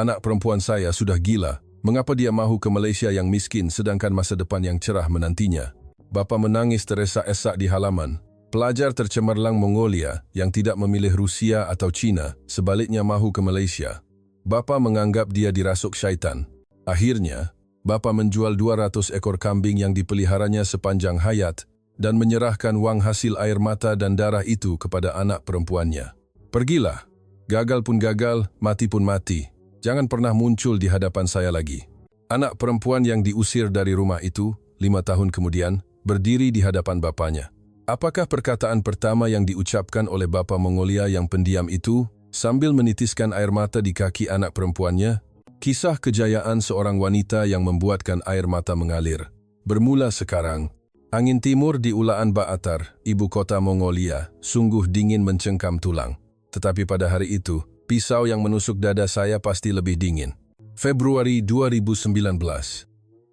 Anak perempuan saya sudah gila. Mengapa dia mahu ke Malaysia yang miskin sedangkan masa depan yang cerah menantinya? Bapa menangis teresak-esak di halaman. Pelajar tercemerlang Mongolia yang tidak memilih Rusia atau China, sebaliknya mahu ke Malaysia. Bapa menganggap dia dirasuk syaitan. Akhirnya, bapa menjual 200 ekor kambing yang dipeliharanya sepanjang hayat dan menyerahkan wang hasil air mata dan darah itu kepada anak perempuannya. Pergilah. Gagal pun gagal, mati pun mati. Jangan pernah muncul di hadapan saya lagi. Anak perempuan yang diusir dari rumah itu, 5 tahun kemudian, berdiri di hadapan bapanya. Apakah perkataan pertama yang diucapkan oleh bapa Mongolia yang pendiam itu, sambil menitiskan air mata di kaki anak perempuannya? Kisah kejayaan seorang wanita yang membuatkan air mata mengalir. Bermula sekarang. Angin timur di Ulaan Baatar, ibu kota Mongolia, sungguh dingin mencengkam tulang. Tetapi pada hari itu, pisau yang menusuk dada saya pasti lebih dingin. Februari 2019.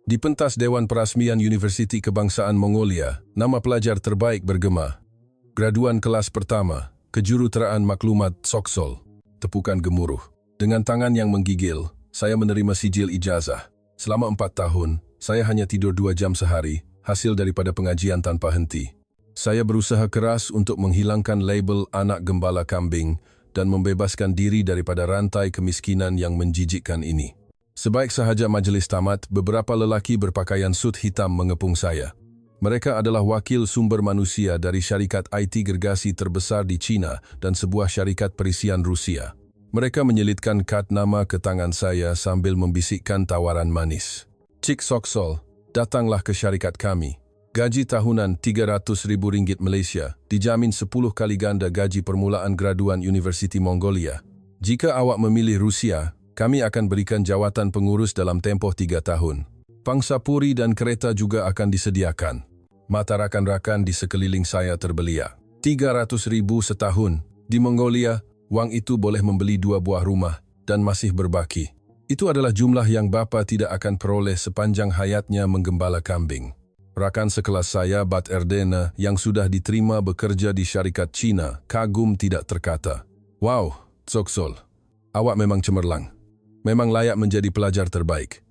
Di pentas Dewan Perasmian Universiti Kebangsaan Mongolia, nama pelajar terbaik bergema. Graduan kelas pertama, Kejuruteraan Maklumat Soksol. Tepukan gemuruh. Dengan tangan yang menggigil, saya menerima sijil ijazah. Selama 4 tahun, saya hanya tidur 2 jam sehari, hasil daripada pengajian tanpa henti. Saya berusaha keras untuk menghilangkan label anak gembala kambing dan membebaskan diri daripada rantai kemiskinan yang menjijikkan ini. Sebaik sahaja majelis tamat, beberapa lelaki berpakaian sut hitam mengepung saya. Mereka adalah wakil sumber manusia dari syarikat IT gergasi terbesar di China dan sebuah syarikat perisian Rusia. Mereka menyelitkan kad nama ke tangan saya sambil membisikkan tawaran manis. Cik Soksol, datanglah ke syarikat kami. Gaji tahunan RM300.000 Malaysia, dijamin 10 kali ganda gaji permulaan graduan Universiti Mongolia. Jika awak memilih Rusia, kami akan berikan jawatan pengurus dalam tempoh 3 tahun. Pangsa puri dan kereta juga akan disediakan. Mata rakan-rakan di sekeliling saya terbeliak. RM300.000 setahun. Di Mongolia, wang itu boleh membeli 2 buah rumah dan masih berbaki. Itu adalah jumlah yang bapa tidak akan peroleh sepanjang hayatnya menggembala kambing. Rakan sekelas saya, Bat Erdene, yang sudah diterima bekerja di syarikat Cina, kagum tidak terkata. Wow, Soksol, awak memang cemerlang. Memang layak menjadi pelajar terbaik.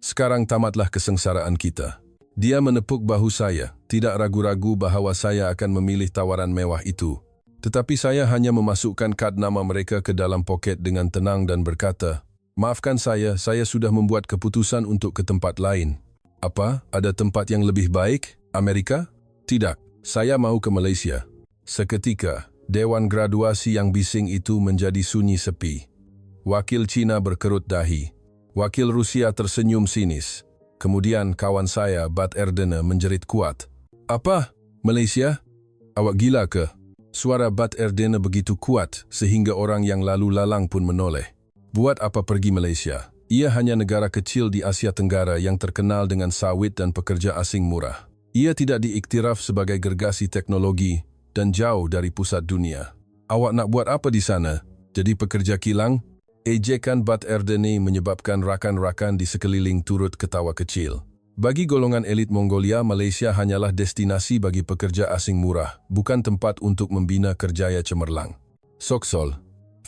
Sekarang tamatlah kesengsaraan kita. Dia menepuk bahu saya, tidak ragu-ragu bahawa saya akan memilih tawaran mewah itu. Tetapi saya hanya memasukkan kad nama mereka ke dalam poket dengan tenang dan berkata, maafkan saya sudah membuat keputusan untuk ke tempat lain. Apa? Ada tempat yang lebih baik? Amerika? Tidak. Saya mau ke Malaysia. Seketika, dewan graduasi yang bising itu menjadi sunyi sepi. Wakil Cina berkerut dahi. Wakil Rusia tersenyum sinis. Kemudian kawan saya, Bat Erdene, menjerit kuat. Apa? Malaysia? Awak gila ke? Suara Bat Erdene begitu kuat sehingga orang yang lalu lalang pun menoleh. Buat apa pergi Malaysia? Ia hanya negara kecil di Asia Tenggara yang terkenal dengan sawit dan pekerja asing murah. Ia tidak diiktiraf sebagai gergasi teknologi dan jauh dari pusat dunia. Awak nak buat apa di sana? Jadi pekerja kilang? Ejekan Bat Erdene menyebabkan rakan-rakan di sekeliling turut ketawa kecil. Bagi golongan elit Mongolia, Malaysia hanyalah destinasi bagi pekerja asing murah, bukan tempat untuk membina kerjaya cemerlang. Soksol,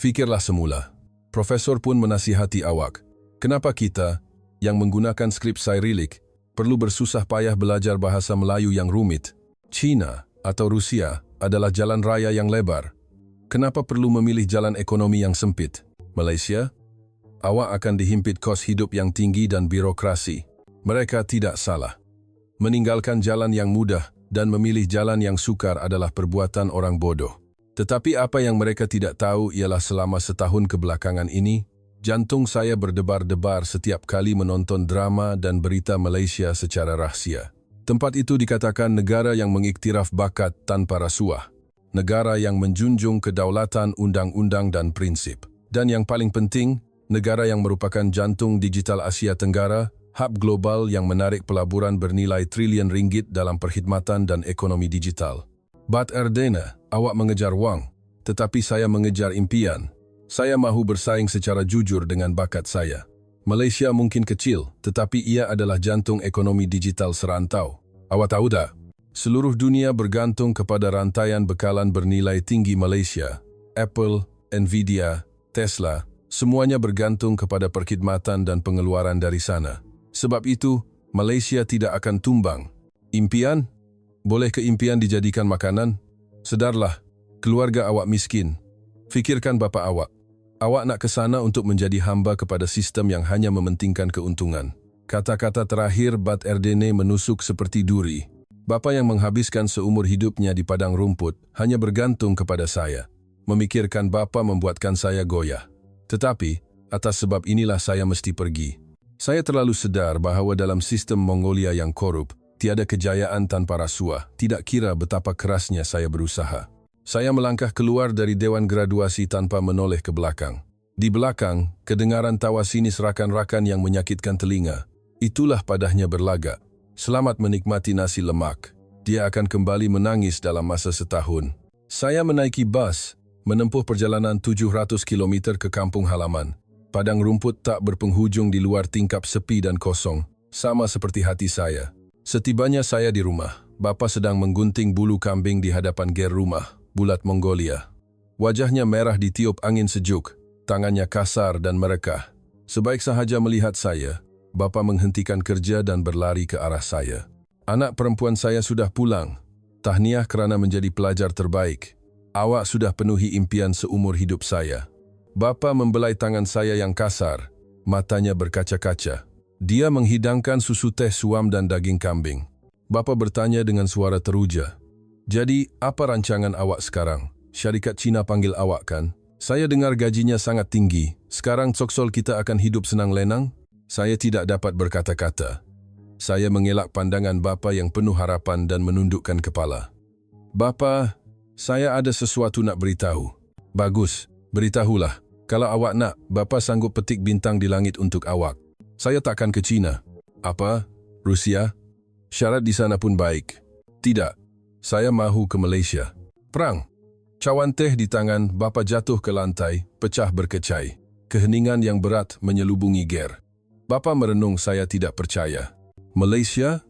fikirlah semula. Profesor pun menasihati awak. Kenapa kita, yang menggunakan skrip Cyrillic, perlu bersusah payah belajar bahasa Melayu yang rumit? China atau Rusia adalah jalan raya yang lebar. Kenapa perlu memilih jalan ekonomi yang sempit? Malaysia? Awak akan dihimpit kos hidup yang tinggi dan birokrasi. Mereka tidak salah. Meninggalkan jalan yang mudah dan memilih jalan yang sukar adalah perbuatan orang bodoh. Tetapi apa yang mereka tidak tahu ialah selama setahun kebelakangan ini, jantung saya berdebar-debar setiap kali menonton drama dan berita Malaysia secara rahsia. Tempat itu dikatakan negara yang mengiktiraf bakat tanpa rasuah. Negara yang menjunjung kedaulatan undang-undang dan prinsip. Dan yang paling penting, negara yang merupakan jantung digital Asia Tenggara, hub global yang menarik pelaburan bernilai triliun ringgit dalam perkhidmatan dan ekonomi digital. Bat Erdene, awak mengejar wang, tetapi saya mengejar impian. Saya mahu bersaing secara jujur dengan bakat saya. Malaysia mungkin kecil, tetapi ia adalah jantung ekonomi digital serantau. Awak tahu tak? Seluruh dunia bergantung kepada rantaian bekalan bernilai tinggi Malaysia. Apple, Nvidia, Tesla, Semuanya bergantung kepada perkhidmatan dan pengeluaran dari sana. Sebab itu, Malaysia tidak akan tumbang. Impian? Bolehkah impian dijadikan makanan? Sedarlah, keluarga awak miskin. Fikirkan bapa awak. Awak nak ke sana untuk menjadi hamba kepada sistem yang hanya mementingkan keuntungan. Kata-kata terakhir Bat Erdene menusuk seperti duri. Bapa yang menghabiskan seumur hidupnya di padang rumput hanya bergantung kepada saya. Memikirkan bapa membuatkan saya goyah. Tetapi, atas sebab inilah saya mesti pergi. Saya terlalu sedar bahawa dalam sistem Mongolia yang korup, tiada kejayaan tanpa rasuah, tidak kira betapa kerasnya saya berusaha. Saya melangkah keluar dari Dewan Graduasi tanpa menoleh ke belakang. Di belakang, kedengaran tawa sinis rakan-rakan yang menyakitkan telinga. Itulah padahnya berlagak. Selamat menikmati nasi lemak. Dia akan kembali menangis dalam masa setahun. Saya menaiki bas, menempuh perjalanan 700 km ke kampung halaman. Padang rumput tak berpenghujung di luar tingkap sepi dan kosong, sama seperti hati saya. Setibanya saya di rumah, bapa sedang menggunting bulu kambing di hadapan ger rumah, bulat Mongolia. Wajahnya merah ditiup angin sejuk, tangannya kasar dan merekah. Sebaik sahaja melihat saya, bapa menghentikan kerja dan berlari ke arah saya. Anak perempuan saya sudah pulang. Tahniah kerana menjadi pelajar terbaik. Awak sudah penuhi impian seumur hidup saya. Bapa membelai tangan saya yang kasar, matanya berkaca-kaca. Dia menghidangkan susu teh suam dan daging kambing. Bapa bertanya dengan suara teruja, "Jadi, apa rancangan awak sekarang? Syarikat Cina panggil awak kan? Saya dengar gajinya sangat tinggi. Sekarang Tsoksol kita akan hidup senang lenang?" Saya tidak dapat berkata-kata. Saya mengelak pandangan bapa yang penuh harapan dan menundukkan kepala. "Bapa, saya ada sesuatu nak beritahu." "Bagus, beritahulah. Kalau awak nak, bapa sanggup petik bintang di langit untuk awak." "Saya takkan ke China." "Apa? Rusia? Syarat di sana pun baik." "Tidak, saya mahu ke Malaysia." "Perang?" Cawan teh di tangan bapa jatuh ke lantai, pecah berkecai. Keheningan yang berat menyelubungi ger. Bapa merenung, saya tidak percaya. "Malaysia?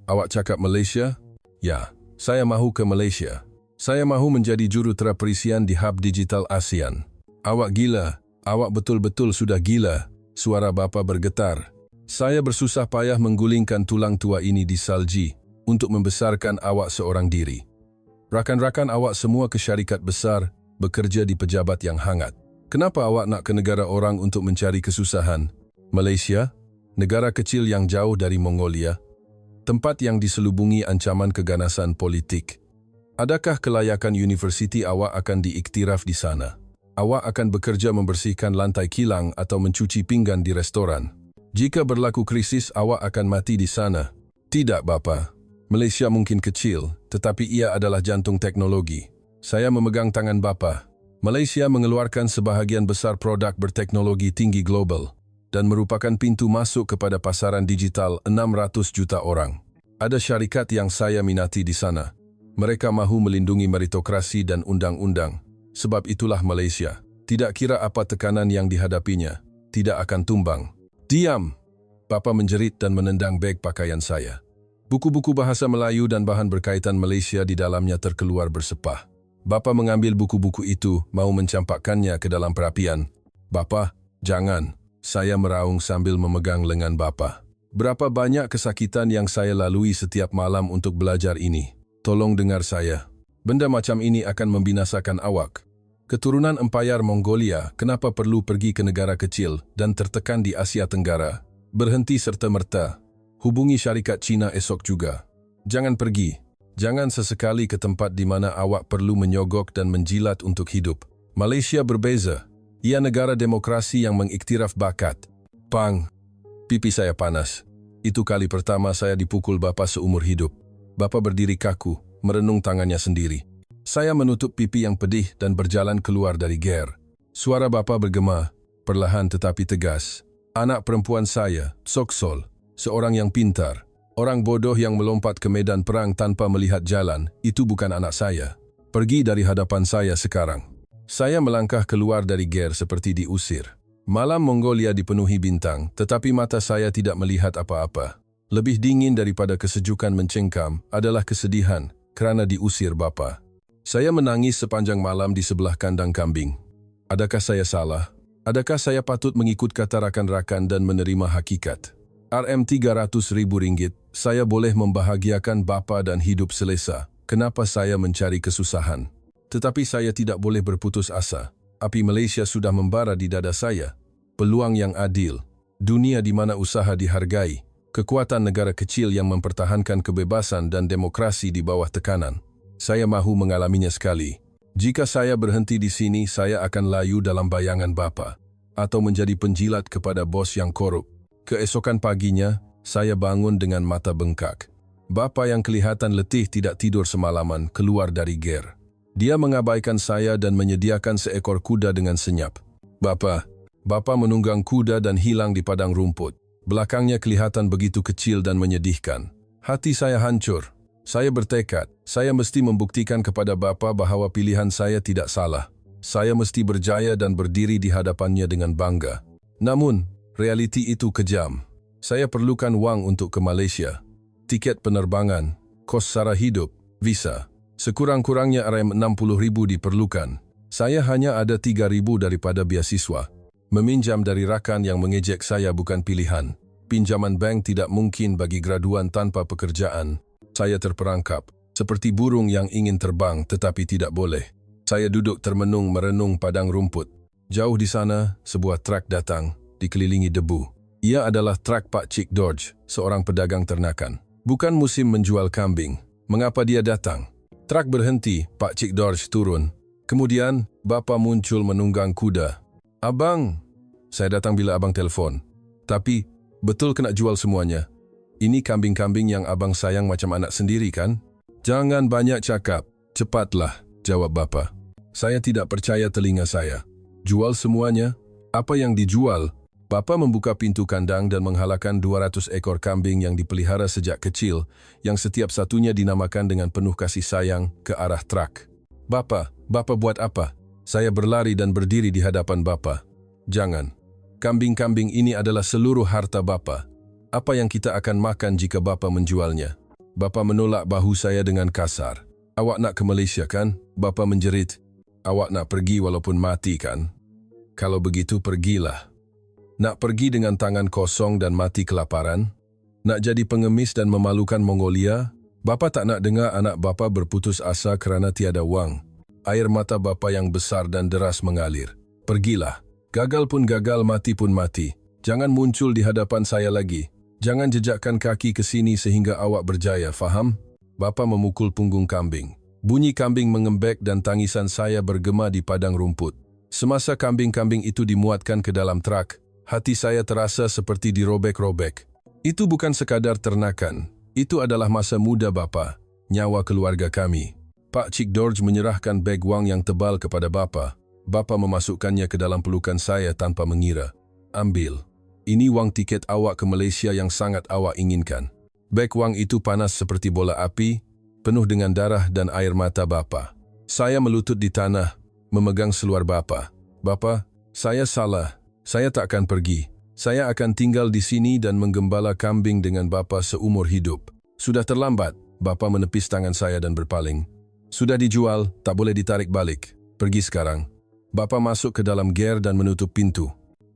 Awak cakap Malaysia?" "Ya, saya mahu ke Malaysia. Saya mahu menjadi jurutera perisian di hub digital ASEAN." "Awak gila, awak betul-betul sudah gila." Suara bapa bergetar. "Saya bersusah payah menggulingkan tulang tua ini di salji untuk membesarkan awak seorang diri. Rakan-rakan awak semua ke syarikat besar, bekerja di pejabat yang hangat. Kenapa awak nak ke negara orang untuk mencari kesusahan? Malaysia? Negara kecil yang jauh dari Mongolia? Tempat yang diselubungi ancaman keganasan politik. Adakah kelayakan universiti awak akan diiktiraf di sana? Awak akan bekerja membersihkan lantai kilang atau mencuci pinggan di restoran. Jika berlaku krisis, awak akan mati di sana." "Tidak, bapa. Malaysia mungkin kecil, tetapi ia adalah jantung teknologi." Saya memegang tangan bapa. Malaysia mengeluarkan sebahagian besar produk berteknologi tinggi global dan merupakan pintu masuk kepada pasaran digital 600 juta orang. Ada syarikat yang saya minati di sana. Mereka mahu melindungi meritokrasi dan undang-undang. Sebab itulah Malaysia, tidak kira apa tekanan yang dihadapinya, tidak akan tumbang. "Diam!" Bapa menjerit dan menendang beg pakaian saya. Buku-buku bahasa Melayu dan bahan berkaitan Malaysia di dalamnya terkeluar bersepah. Bapa mengambil buku-buku itu, mau mencampakkannya ke dalam perapian. "Bapa, jangan!" Saya meraung sambil memegang lengan bapa. "Berapa banyak kesakitan yang saya lalui setiap malam untuk belajar ini. Tolong dengar saya. Benda macam ini akan membinasakan awak. Keturunan empayar Mongolia kenapa perlu pergi ke negara kecil dan tertekan di Asia Tenggara? Berhenti serta-merta. Hubungi syarikat Cina esok juga. Jangan pergi. Jangan sesekali ke tempat di mana awak perlu menyogok dan menjilat untuk hidup. Malaysia berbeza. Ia negara demokrasi yang mengiktiraf bakat." Pang! Pipi saya panas. Itu kali pertama saya dipukul bapa seumur hidup. Bapa berdiri kaku, merenung tangannya sendiri. Saya menutup pipi yang pedih dan berjalan keluar dari ger. Suara bapa bergema, perlahan tetapi tegas. "Anak perempuan saya, Tsoksol, seorang yang pintar. Orang bodoh yang melompat ke medan perang tanpa melihat jalan, itu bukan anak saya. Pergi dari hadapan saya sekarang." Saya melangkah keluar dari ger seperti diusir. Malam Mongolia dipenuhi bintang, tetapi mata saya tidak melihat apa-apa. Lebih dingin daripada kesejukan mencengkam adalah kesedihan kerana diusir bapa. Saya menangis sepanjang malam di sebelah kandang kambing. Adakah saya salah? Adakah saya patut mengikut kata rakan-rakan dan menerima hakikat? Rm300.000, saya boleh membahagiakan bapa dan hidup selesa. Kenapa saya mencari kesusahan? Tetapi saya tidak boleh berputus asa. Api Malaysia sudah membara di dada saya. Peluang yang adil, dunia di mana usaha dihargai, kekuatan negara kecil yang mempertahankan kebebasan dan demokrasi di bawah tekanan. Saya mahu mengalaminya sekali. Jika saya berhenti di sini, saya akan layu dalam bayangan bapa, atau menjadi penjilat kepada bos yang korup. Keesokan paginya, saya bangun dengan mata bengkak. Bapa yang kelihatan letih tidak tidur semalaman keluar dari ger. Dia mengabaikan saya dan menyediakan seekor kuda dengan senyap. Bapa menunggang kuda dan hilang di padang rumput. Belakangnya kelihatan begitu kecil dan menyedihkan. Hati saya hancur. Saya bertekad, saya mesti membuktikan kepada bapa bahawa pilihan saya tidak salah. Saya mesti berjaya dan berdiri di hadapannya dengan bangga. Namun, realiti itu kejam. Saya perlukan wang untuk ke Malaysia. Tiket penerbangan, kos sara hidup, visa. Sekurang-kurangnya RM60.000 diperlukan. Saya hanya ada 3.000 daripada beasiswa. Meminjam dari rakan yang mengejek saya bukan pilihan. Pinjaman bank tidak mungkin bagi graduan tanpa pekerjaan. Saya terperangkap, seperti burung yang ingin terbang tetapi tidak boleh. Saya duduk termenung merenung padang rumput. Jauh di sana, sebuah truk datang, dikelilingi debu. Ia adalah truk Pak Cik George, seorang pedagang ternakan. Bukan musim menjual kambing. Mengapa dia datang? Truk berhenti, Pak Cik George turun. Kemudian, bapa muncul menunggang kuda. Abang, saya datang bila abang telefon. Tapi, betul kena jual semuanya. Ini kambing-kambing yang abang sayang macam anak sendiri kan? Jangan banyak cakap, cepatlah, jawab bapa. Saya tidak percaya telinga saya. Jual semuanya? Apa yang dijual? Bapa membuka pintu kandang dan menghalakkan 200 ekor kambing yang dipelihara sejak kecil, yang setiap satunya dinamakan dengan penuh kasih sayang ke arah truk. Bapa buat apa? Saya berlari dan berdiri di hadapan bapa. Jangan. Kambing-kambing ini adalah seluruh harta bapa. Apa yang kita akan makan jika bapa menjualnya? Bapa menolak bahu saya dengan kasar. Awak nak ke Malaysia kan? Bapa menjerit. Awak nak pergi walaupun mati kan? Kalau begitu pergilah. Nak pergi dengan tangan kosong dan mati kelaparan? Nak jadi pengemis dan memalukan Mongolia? Bapa tak nak dengar anak bapa berputus asa kerana tiada wang. Air mata bapa yang besar dan deras mengalir. Pergilah. Gagal pun gagal, mati pun mati. Jangan muncul di hadapan saya lagi. Jangan jejakkan kaki ke sini sehingga awak berjaya, faham? Bapa memukul punggung kambing. Bunyi kambing mengembek dan tangisan saya bergema di padang rumput. Semasa kambing-kambing itu dimuatkan ke dalam truk, hati saya terasa seperti dirobek-robek. Itu bukan sekadar ternakan. Itu adalah masa muda bapa, nyawa keluarga kami. Pak Cik George menyerahkan beg wang yang tebal kepada bapa. Bapa memasukkannya ke dalam pelukan saya tanpa mengira. Ambil. Ini wang tiket awak ke Malaysia yang sangat awak inginkan. Beg wang itu panas seperti bola api, penuh dengan darah dan air mata bapa. Saya melutut di tanah, memegang seluar bapa. Bapa, saya salah. Saya tak akan pergi. Saya akan tinggal di sini dan menggembala kambing dengan bapa seumur hidup. Sudah terlambat. Bapa menepis tangan saya dan berpaling. Sudah dijual, tak boleh ditarik balik. Pergi sekarang. Bapa masuk ke dalam ger dan menutup pintu.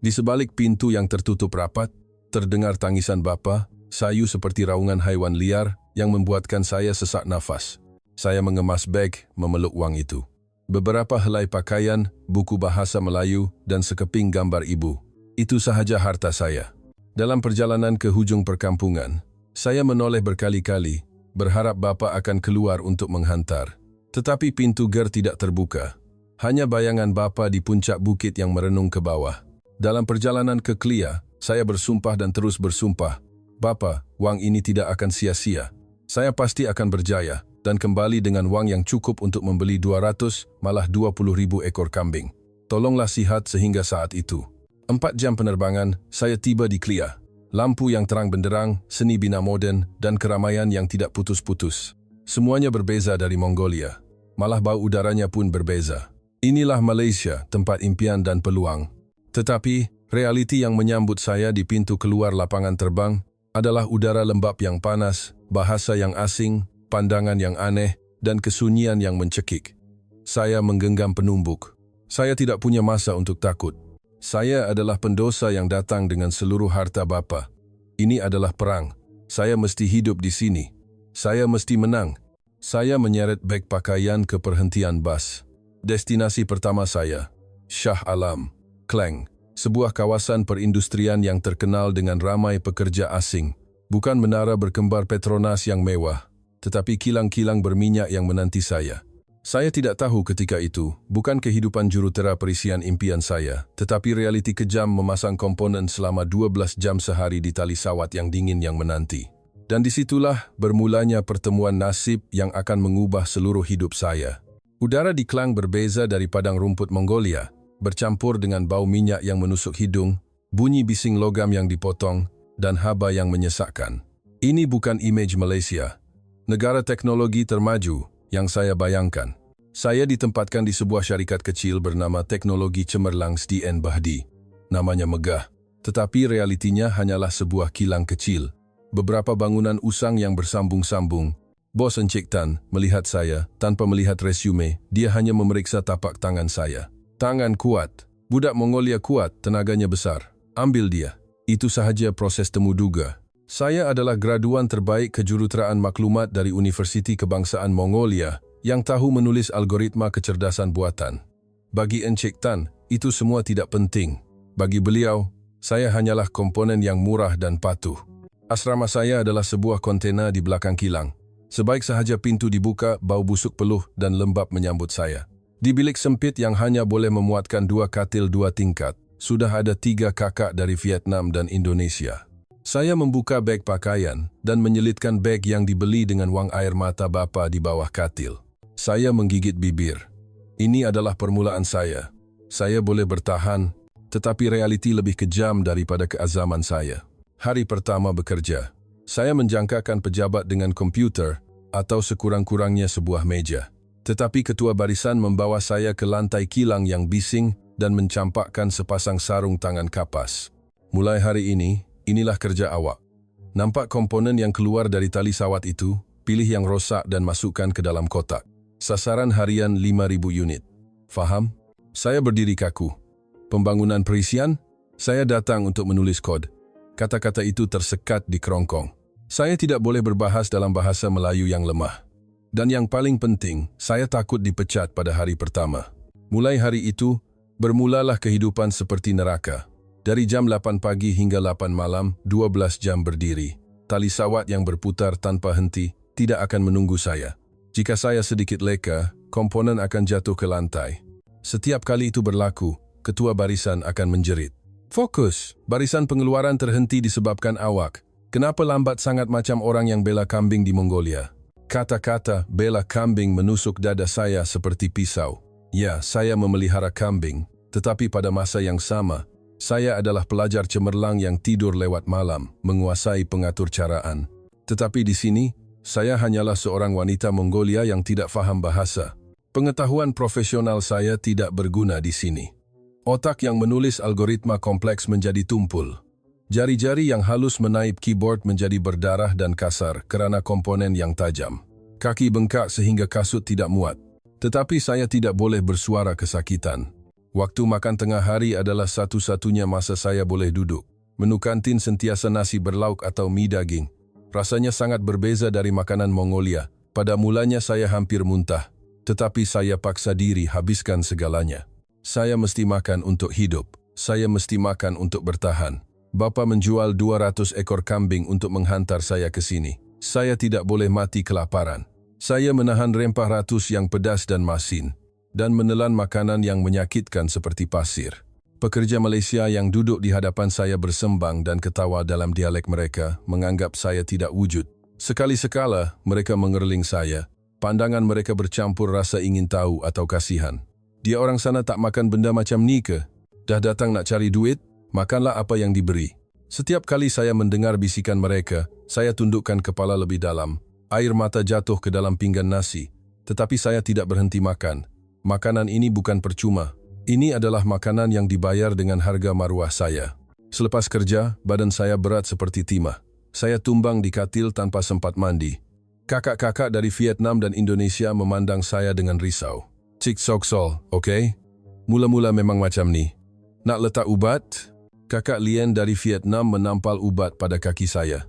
Di sebalik pintu yang tertutup rapat, terdengar tangisan bapa, sayu seperti raungan haiwan liar yang membuatkan saya sesak nafas. Saya mengemas beg, memeluk wang itu. Beberapa helai pakaian, buku bahasa Melayu, dan sekeping gambar ibu. Itu sahaja harta saya. Dalam perjalanan ke hujung perkampungan, saya menoleh berkali-kali, berharap bapa akan keluar untuk menghantar. Tetapi pintu ger tidak terbuka. Hanya bayangan bapa di puncak bukit yang merenung ke bawah. Dalam perjalanan ke Klia, saya bersumpah dan terus bersumpah. Bapa, wang ini tidak akan sia-sia. Saya pasti akan berjaya dan kembali dengan wang yang cukup untuk membeli 200 malah 20.000 ekor kambing. Tolonglah sihat sehingga saat itu. 4 jam penerbangan, saya tiba di Klia. Lampu yang terang benderang, seni bina moden, dan keramaian yang tidak putus-putus. Semuanya berbeza dari Mongolia. Malah bau udaranya pun berbeza. Inilah Malaysia, tempat impian dan peluang. Tetapi, realiti yang menyambut saya di pintu keluar lapangan terbang adalah udara lembab yang panas, bahasa yang asing, pandangan yang aneh, dan kesunyian yang mencekik. Saya menggenggam penumbuk. Saya tidak punya masa untuk takut. Saya adalah pendosa yang datang dengan seluruh harta Bapa. Ini adalah perang. Saya mesti hidup di sini. Saya mesti menang. Saya menyeret beg pakaian ke perhentian bas. Destinasi pertama saya, Shah Alam, Klang, sebuah kawasan perindustrian yang terkenal dengan ramai pekerja asing. Bukan menara berkembar Petronas yang mewah, tetapi kilang-kilang berminyak yang menanti saya. Saya tidak tahu ketika itu, bukan kehidupan jurutera perisian impian saya, tetapi realiti kejam memasang komponen selama 12 jam sehari di tali sawat yang dingin yang menanti. Dan disitulah bermulanya pertemuan nasib yang akan mengubah seluruh hidup saya. Udara di Klang berbeza dari padang rumput Mongolia, bercampur dengan bau minyak yang menusuk hidung, bunyi bising logam yang dipotong, dan haba yang menyesakkan. Ini bukan imej Malaysia, negara teknologi termaju yang saya bayangkan. Saya ditempatkan di sebuah syarikat kecil bernama Teknologi Cemerlang SDN Bahdi. Namanya megah, tetapi realitinya hanyalah sebuah kilang kecil. Beberapa bangunan usang yang bersambung-sambung. Bos Encik Tan melihat saya tanpa melihat resume, dia hanya memeriksa tapak tangan saya. Tangan kuat, budak Mongolia kuat, tenaganya besar. Ambil dia. Itu sahaja proses temu duga. Saya adalah graduan terbaik kejuruteraan maklumat dari Universiti Kebangsaan Mongolia yang tahu menulis algoritma kecerdasan buatan. Bagi Encik Tan, itu semua tidak penting. Bagi beliau, saya hanyalah komponen yang murah dan patuh. Asrama saya adalah sebuah kontena di belakang kilang. Sebaik sahaja pintu dibuka, bau busuk peluh dan lembab menyambut saya. Di bilik sempit yang hanya boleh memuatkan 2 katil 2 tingkat, sudah ada 3 kakak dari Vietnam dan Indonesia. Saya membuka beg pakaian dan menyelitkan beg yang dibeli dengan wang air mata bapa di bawah katil. Saya menggigit bibir. Ini adalah permulaan saya. Saya boleh bertahan, tetapi realiti lebih kejam daripada keazaman saya. Hari pertama bekerja, saya menjangkakan pejabat dengan komputer atau sekurang-kurangnya sebuah meja. Tetapi ketua barisan membawa saya ke lantai kilang yang bising dan mencampakkan sepasang sarung tangan kapas. Mulai hari ini, inilah kerja awak. Nampak komponen yang keluar dari tali sawat itu, pilih yang rosak dan masukkan ke dalam kotak. Sasaran harian 5.000 unit. Faham? Saya berdiri kaku. Pembangunan perisian? Saya datang untuk menulis kod. Kata-kata itu tersekat di kerongkong. Saya tidak boleh berbahas dalam bahasa Melayu yang lemah. Dan yang paling penting, saya takut dipecat pada hari pertama. Mulai hari itu, bermulalah kehidupan seperti neraka. Dari jam 8 pagi hingga 8 malam, 12 jam berdiri. Tali sawat yang berputar tanpa henti tidak akan menunggu saya. Jika saya sedikit leka, komponen akan jatuh ke lantai. Setiap kali itu berlaku, ketua barisan akan menjerit. Fokus, barisan pengeluaran terhenti disebabkan awak. Kenapa lambat sangat macam orang yang bela kambing di Mongolia? Kata-kata bela kambing menusuk dada saya seperti pisau. Ya, saya memelihara kambing, tetapi pada masa yang sama, saya adalah pelajar cemerlang yang tidur lewat malam, menguasai pengatur caraan. Tetapi di sini, saya hanyalah seorang wanita Mongolia yang tidak faham bahasa. Pengetahuan profesional saya tidak berguna di sini. Otak yang menulis algoritma kompleks menjadi tumpul. Jari-jari yang halus menaip keyboard menjadi berdarah dan kasar kerana komponen yang tajam. Kaki bengkak sehingga kasut tidak muat. Tetapi saya tidak boleh bersuara kesakitan. Waktu makan tengah hari adalah satu-satunya masa saya boleh duduk. Menu kantin sentiasa nasi berlauk atau mie daging. Rasanya sangat berbeza dari makanan Mongolia. Pada mulanya saya hampir muntah. Tetapi saya paksa diri habiskan segalanya. Saya mesti makan untuk hidup. Saya mesti makan untuk bertahan. Bapa menjual 200 ekor kambing untuk menghantar saya ke sini. Saya tidak boleh mati kelaparan. Saya menahan rempah ratus yang pedas dan masin, dan menelan makanan yang menyakitkan seperti pasir. Pekerja Malaysia yang duduk di hadapan saya bersembang dan ketawa dalam dialek mereka, menganggap saya tidak wujud. Sekali-sekala mereka mengerling saya. Pandangan mereka bercampur rasa ingin tahu atau kasihan. Dia orang sana tak makan benda macam ni ke? Dah datang nak cari duit? Makanlah apa yang diberi. Setiap kali saya mendengar bisikan mereka, saya tundukkan kepala lebih dalam. Air mata jatuh ke dalam pinggan nasi. Tetapi saya tidak berhenti makan. Makanan ini bukan percuma. Ini adalah makanan yang dibayar dengan harga maruah saya. Selepas kerja, badan saya berat seperti timah. Saya tumbang di katil tanpa sempat mandi. Kakak-kakak dari Vietnam dan Indonesia memandang saya dengan risau. Cik Sok Sol, okey? Mula-mula memang macam ni. Nak letak ubat? Kakak Lien dari Vietnam menampal ubat pada kaki saya.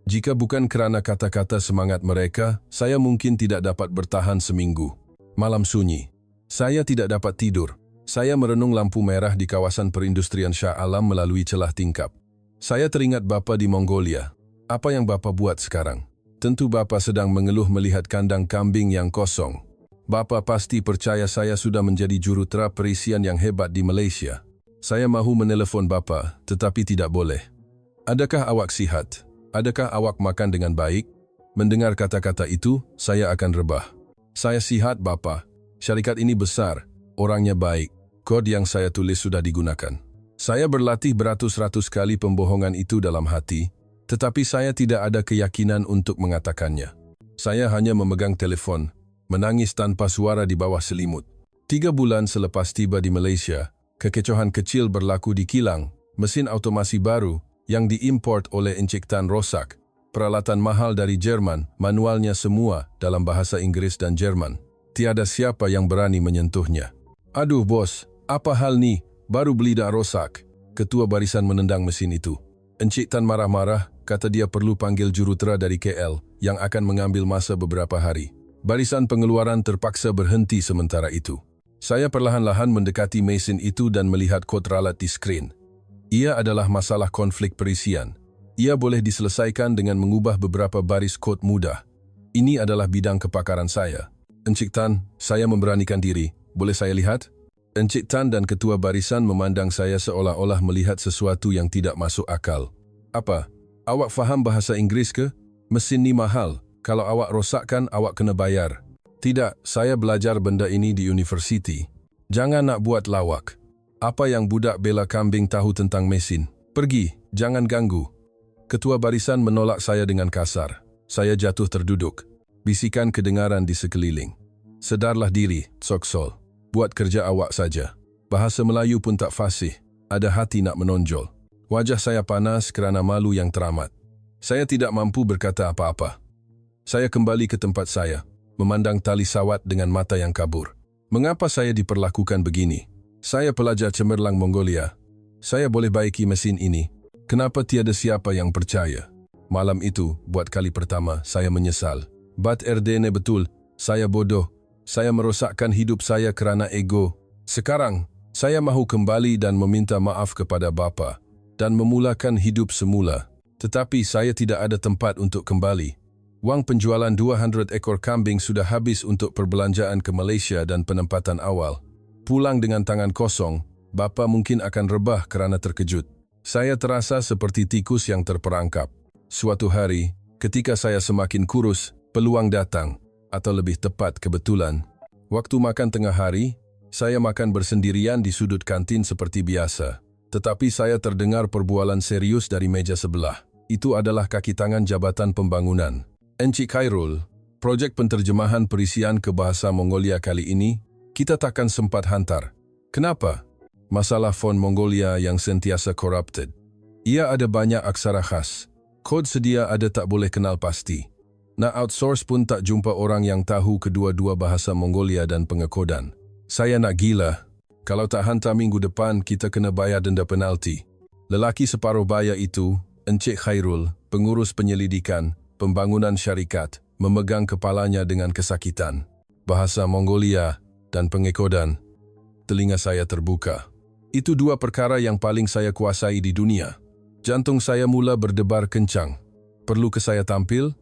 Jika bukan kerana kata-kata semangat mereka, saya mungkin tidak dapat bertahan seminggu. Malam sunyi. Saya tidak dapat tidur. Saya merenung lampu merah di kawasan perindustrian Shah Alam melalui celah tingkap. Saya teringat bapa di Mongolia. Apa yang bapa buat sekarang? Tentu bapa sedang mengeluh melihat kandang kambing yang kosong. Bapa pasti percaya saya sudah menjadi jurutera perisian yang hebat di Malaysia. Saya mahu menelefon bapa, tetapi tidak boleh. Adakah awak sihat? Adakah awak makan dengan baik? Mendengar kata-kata itu, saya akan rebah. Saya sihat, bapa. Syarikat ini besar, orangnya baik. Kod yang saya tulis sudah digunakan. Saya berlatih beratus-ratus kali pembohongan itu dalam hati, tetapi saya tidak ada keyakinan untuk mengatakannya. Saya hanya memegang telepon, menangis tanpa suara di bawah selimut. 3 bulan selepas tiba di Malaysia, kekecohan kecil berlaku di kilang, mesin automasi baru yang diimport oleh Encik Tan rosak, peralatan mahal dari Jerman, manualnya semua dalam bahasa Inggris dan Jerman. Tiada siapa yang berani menyentuhnya. Aduh bos, apa hal ni? Baru beli dah rosak. Ketua barisan menendang mesin itu. Encik Tan marah-marah, kata dia perlu panggil jurutera dari KL yang akan mengambil masa beberapa hari. Barisan pengeluaran terpaksa berhenti sementara itu. Saya perlahan-lahan mendekati mesin itu dan melihat kod ralat di skrin. Ia adalah masalah konflik perisian. Ia boleh diselesaikan dengan mengubah beberapa baris kod mudah. Ini adalah bidang kepakaran saya. Encik Tan, saya memberanikan diri. Boleh saya lihat? Encik Tan dan ketua barisan memandang saya seolah-olah melihat sesuatu yang tidak masuk akal. Apa? Awak faham bahasa Inggeris ke? Mesin ni mahal. Kalau awak rosakkan, awak kena bayar. Tidak, saya belajar benda ini di universiti. Jangan nak buat lawak. Apa yang budak bela kambing tahu tentang mesin? Pergi, jangan ganggu. Ketua barisan menolak saya dengan kasar. Saya jatuh terduduk. Bisikan kedengaran di sekeliling. Sedarlah diri, Soksol. Buat kerja awak saja. Bahasa Melayu pun tak fasih. Ada hati nak menonjol. Wajah saya panas kerana malu yang teramat. Saya tidak mampu berkata apa-apa. Saya kembali ke tempat saya, memandang tali sawat dengan mata yang kabur. Mengapa saya diperlakukan begini? Saya pelajar cemerlang Mongolia. Saya boleh baiki mesin ini. Kenapa tiada siapa yang percaya? Malam itu, buat kali pertama, saya menyesal. Bat erdene betul, saya bodoh. Saya merosakkan hidup saya kerana ego. Sekarang, saya mahu kembali dan meminta maaf kepada bapa dan memulakan hidup semula. Tetapi saya tidak ada tempat untuk kembali. Wang penjualan 200 ekor kambing sudah habis untuk perbelanjaan ke Malaysia dan penempatan awal. Pulang dengan tangan kosong, bapa mungkin akan rebah kerana terkejut. Saya terasa seperti tikus yang terperangkap. Suatu hari, ketika saya semakin kurus, peluang datang, atau lebih tepat kebetulan. Waktu makan tengah hari, saya makan bersendirian di sudut kantin seperti biasa. Tetapi saya terdengar perbualan serius dari meja sebelah. Itu adalah kaki tangan Jabatan Pembangunan. Encik Khairul, projek penterjemahan perisian ke bahasa Mongolia kali ini, kita takkan sempat hantar. Kenapa? Masalah font Mongolia yang sentiasa corrupted. Ia ada banyak aksara khas. Kod sedia ada tak boleh kenal pasti. Nak outsource pun tak jumpa orang yang tahu kedua-dua bahasa Mongolia dan pengekodan. Saya nak gila. Kalau tak hantar minggu depan, kita kena bayar denda penalti. Lelaki separuh baya itu, Encik Khairul, pengurus penyelidikan, pembangunan syarikat, memegang kepalanya dengan kesakitan. Bahasa Mongolia dan pengekodan. Telinga saya terbuka. Itu dua perkara yang paling saya kuasai di dunia. Jantung saya mula berdebar kencang. Perlu ke saya tampil?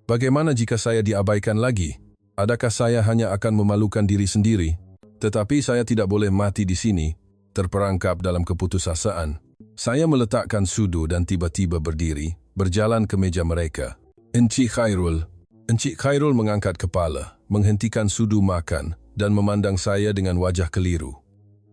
Bagaimana jika saya diabaikan lagi? Adakah saya hanya akan memalukan diri sendiri? Tetapi saya tidak boleh mati di sini, terperangkap dalam keputusasaan. Saya meletakkan sudu dan tiba-tiba berdiri, berjalan ke meja mereka. Encik Khairul. Encik Khairul mengangkat kepala, menghentikan sudu makan, dan memandang saya dengan wajah keliru.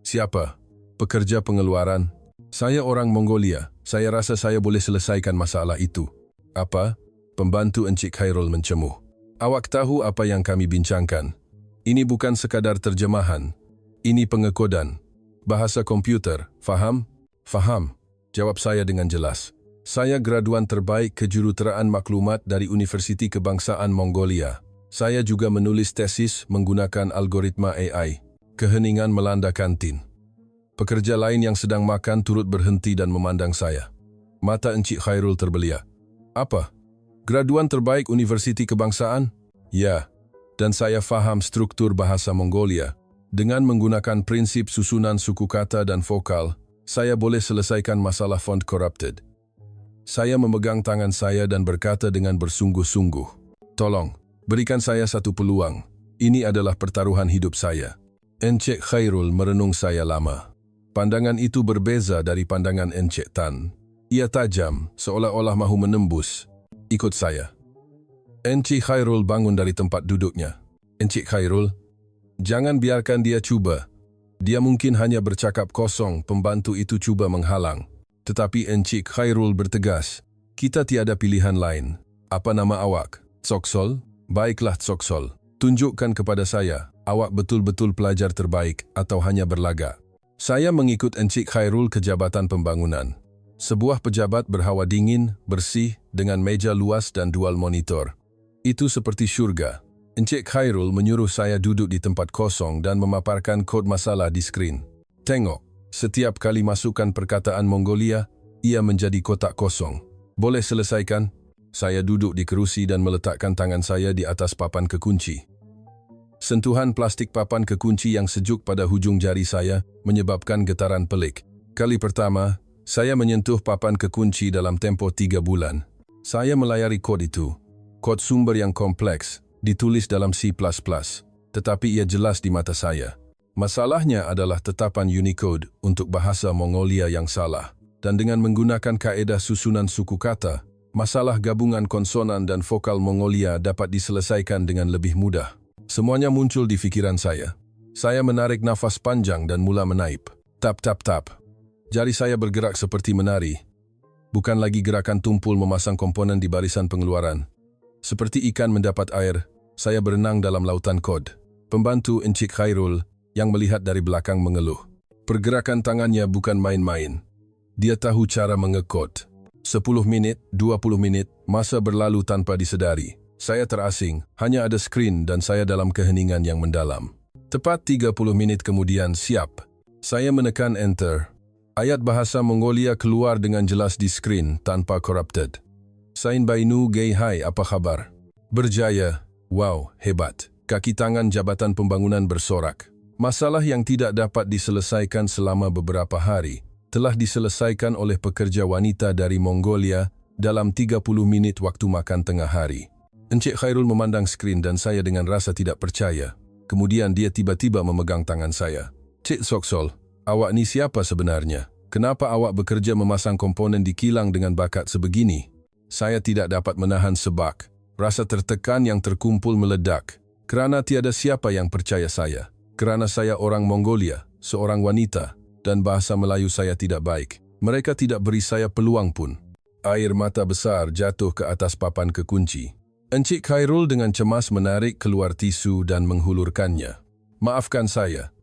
Siapa? Pekerja pengeluaran? Saya orang Mongolia. Saya rasa saya boleh selesaikan masalah itu. Apa? Pembantu Encik Khairul mencemuh. Awak tahu apa yang kami bincangkan? Ini bukan sekadar terjemahan. Ini pengekodan. Bahasa komputer. Faham? Faham. Jawab saya dengan jelas. Saya graduan terbaik kejuruteraan maklumat dari Universiti Kebangsaan Mongolia. Saya juga menulis tesis menggunakan algoritma AI. Keheningan melanda kantin. Pekerja lain yang sedang makan turut berhenti dan memandang saya. Mata Encik Khairul terbeliak. Apa? Graduan terbaik Universiti Kebangsaan? Ya, dan saya faham struktur bahasa Mongolia. Dengan menggunakan prinsip susunan suku kata dan vokal, saya boleh selesaikan masalah font corrupted. Saya memegang tangan saya dan berkata dengan bersungguh-sungguh, "Tolong, berikan saya satu peluang. Ini adalah pertaruhan hidup saya." Encik Khairul merenung saya lama. Pandangan itu berbeza dari pandangan Encik Tan. Ia tajam, seolah-olah mahu menembus. "Ikut saya." Encik Khairul bangun dari tempat duduknya. "Encik Khairul, jangan biarkan dia cuba. Dia mungkin hanya bercakap kosong, pembantu itu cuba menghalang." Tetapi Encik Khairul bertegas, "Kita tiada pilihan lain. Apa nama awak? Tsoksol? Baiklah Tsoksol. Tunjukkan kepada saya, awak betul-betul pelajar terbaik atau hanya berlagak." Saya mengikut Encik Khairul ke Jabatan Pembangunan. Sebuah pejabat berhawa dingin, bersih, dengan meja luas dan dual monitor. Itu seperti syurga. Encik Khairul menyuruh saya duduk di tempat kosong dan memaparkan kod masalah di skrin. "Tengok. Setiap kali masukkan perkataan Mongolia, ia menjadi kotak kosong. Boleh selesaikan?" Saya duduk di kerusi dan meletakkan tangan saya di atas papan kekunci. Sentuhan plastik papan kekunci yang sejuk pada hujung jari saya menyebabkan getaran pelik. Kali pertama, saya menyentuh papan kekunci dalam tempo 3 bulan. Saya melayari kod itu. Kod sumber yang kompleks, ditulis dalam C++, tetapi ia jelas di mata saya. Masalahnya adalah tetapan Unicode untuk bahasa Mongolia yang salah, dan dengan menggunakan kaedah susunan suku kata, masalah gabungan konsonan dan vokal Mongolia dapat diselesaikan dengan lebih mudah. Semuanya muncul di pikiran saya. Saya menarik nafas panjang dan mula menaip. Tap, tap, tap. Jari saya bergerak seperti menari. Bukan lagi gerakan tumpul memasang komponen di barisan pengeluaran. Seperti ikan mendapat air, saya berenang dalam lautan kod. Pembantu Encik Khairul yang melihat dari belakang mengeluh. Pergerakan tangannya bukan main-main. Dia tahu cara mengekod. 10 menit, 20 menit, masa berlalu tanpa disedari. Saya terasing, hanya ada skrin dan saya dalam keheningan yang mendalam. Tepat 30 menit kemudian, siap. Saya menekan enter. Ayat bahasa Mongolia keluar dengan jelas di skrin tanpa corrupted. "Sain Bainu Gei Hai, apa kabar?" "Berjaya." "Wow, hebat." Kaki tangan Jabatan Pembangunan bersorak. Masalah yang tidak dapat diselesaikan selama beberapa hari telah diselesaikan oleh pekerja wanita dari Mongolia dalam 30 menit waktu makan tengah hari. Encik Khairul memandang skrin dan saya dengan rasa tidak percaya. Kemudian dia tiba-tiba memegang tangan saya. "Cik Tsoksol, awak ni siapa sebenarnya? Kenapa awak bekerja memasang komponen di kilang dengan bakat sebegini?" Saya tidak dapat menahan sebak. Rasa tertekan yang terkumpul meledak. Kerana tiada siapa yang percaya saya. Kerana saya orang Mongolia, seorang wanita, dan bahasa Melayu saya tidak baik. Mereka tidak beri saya peluang pun. Air mata besar jatuh ke atas papan kekunci. Encik Khairul dengan cemas menarik keluar tisu dan menghulurkannya. "Maafkan saya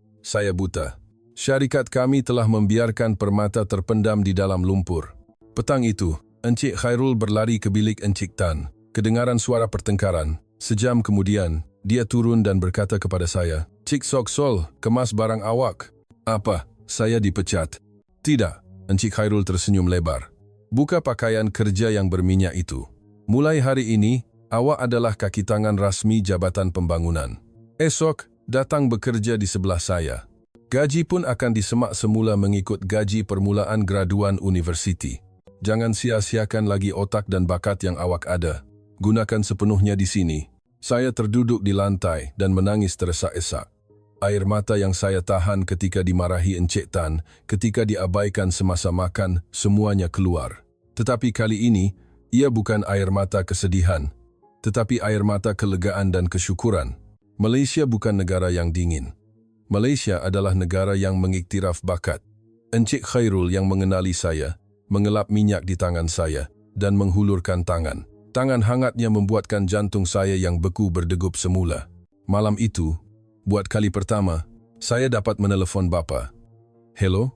buta. Syarikat kami telah membiarkan permata terpendam di dalam lumpur." Petang itu, Encik Khairul berlari ke bilik Encik Tan. Kedengaran suara pertengkaran. Sejam kemudian, dia turun dan berkata kepada saya, "Cik Tsoksol, kemas barang awak." "Apa? Saya dipecat?" "Tidak." Encik Khairul tersenyum lebar. "Buka pakaian kerja yang berminyak itu. Mulai hari ini, awak adalah kaki tangan rasmi Jabatan Pembangunan. Esok, datang bekerja di sebelah saya. Gaji pun akan disemak semula mengikut gaji permulaan graduan universiti. Jangan sia-siakan lagi otak dan bakat yang awak ada. Gunakan sepenuhnya di sini." Saya terduduk di lantai dan menangis teresak-esak. Air mata yang saya tahan ketika dimarahi Encik Tan, ketika diabaikan semasa makan, semuanya keluar. Tetapi kali ini, ia bukan air mata kesedihan, tetapi air mata kelegaan dan kesyukuran. Malaysia bukan negara yang dingin. Malaysia adalah negara yang mengiktiraf bakat. Encik Khairul yang mengenali saya, mengelap minyak di tangan saya, dan menghulurkan tangan. Tangan hangatnya membuatkan jantung saya yang beku berdegup semula. Malam itu, buat kali pertama, saya dapat menelefon bapa. "Hello?"